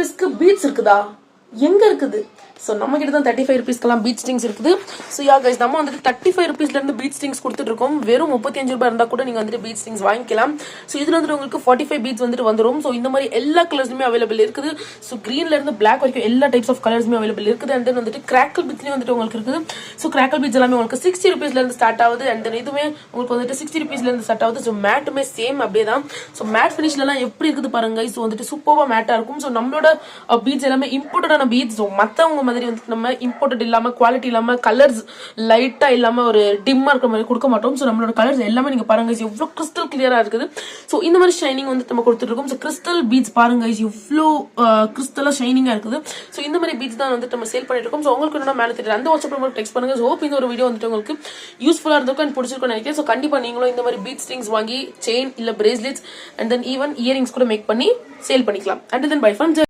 rupeesக்கு beads இருக்குதா? எங்க இருக்குது? ஸோ நம்ம கிட்ட தான் 35 rupeesக்கெல்லாம் பீட் ஸ்ட்ரிங்ஸ் இருக்குது. ஸோ யா கைஸ், நம்ம வந்துட்டு 35 rupeesலேருந்து பீட் ஸ்ட்ரிங்ஸ் கொடுத்துட்டு இருக்கோம். வெறும் 35 ரூபாய் இருந்தால் கூட நீங்கள் வந்துட்டு பீட் ஸ்ட்ரிங்ஸ் வாங்கிக்கலாம். ஸோ இதில் வந்துட்டு உங்களுக்கு 45 பீட்ஸ் வந்துட்டு வந்துடும். ஸோ இந்த மாதிரி எல்லா கலர்ஸுமே அவைலபிள் இருக்குது. ஸோ க்ரீன்லேருந்து பிளாக் வரைக்கும் எல்லா டைப்ஸ் ஆஃப் கலர்ஸுமே அவைலபிள் இருக்குது. அண்ட் தென் வந்துட்டு கிராக்கல் பீட்ஸ்லேயும் வந்துட்டு உங்களுக்கு இருக்குது. ஸோ கிராக்கல் பீட்ஸ் எல்லாமே உங்களுக்கு 60 rupeesலேருந்து ஸ்டார்ட் ஆகுது. அண்ட் தென் இதுவுமே உங்களுக்கு வந்துட்டு 60 rupeesலேருந்து ஸ்டார்ட் ஆகுது. ஸோ மேட்டுமே சேம் அப்படியே தான். ஸோ மேட் ஃபினிஷ்லாம் எப்படி இருக்குது பாருங்க. ஸோ வந்துட்டு சூப்பராக மேட்டாக இருக்கும். ஸோ நம்மளோட பீட்ஸ் எல்லாமே இம்போர்ட்டடான பீட்ஸ். ஸோ மற்றவங்க மாதிரி வந்துட்டு நம்ம இம்போர்ட்டட் இல்லாம குவாலிட்டி இல்லாம கலர்ஸ் லைட்டா இல்லாம ஒரு டிம்மா இருக்கிற மாதிரி கொடுக்க மாட்டோம். ஸோ நம்மளோட கலர்ஸ் எல்லாமே நீங்க பாருங்க எவ்வளவு கிறிஸ்டல் கிளியரா இருக்குது. ஸோ இந்த மாதிரி ஷைனிங் வந்து நம்ம கொடுத்துட்டு இருக்கோம். ஸோ கிறிஸ்டல் பீட்ஸ் பாருங்க எவ்வளோ கிறிஸ்டலா ஷைனிங்கா இருக்குது. ஸோ இந்த மாதிரி பீட்ஸ் தான் வந்துட்டு நம்ம சேல் பண்ணிட்டு இருக்கோம். ஸோ உங்களுக்கு என்ன மேலே தெரியும் அந்த வாட்ஸ்அப் நம்பர் டெக்ஸ்ட் பண்ணுங்க. ஸோ ஹோப் இந்த ஒரு வீடியோ வந்துட்டு உங்களுக்கு யூஸ்ஃபுல்லா இருந்திருக்கும் அண்ட் பிடிச்சிருக்கும் நினைக்கிறேன். ஸோ கண்டிப்பா நீங்களும் இந்த மாதிரி பீட் ஸ்ட்ரிங்ஸ் வாங்கி செயின் இல்ல bracelets and then even earrings கூட மேக் பண்ணி சேல் பண்ணிக்கலாம். And then by from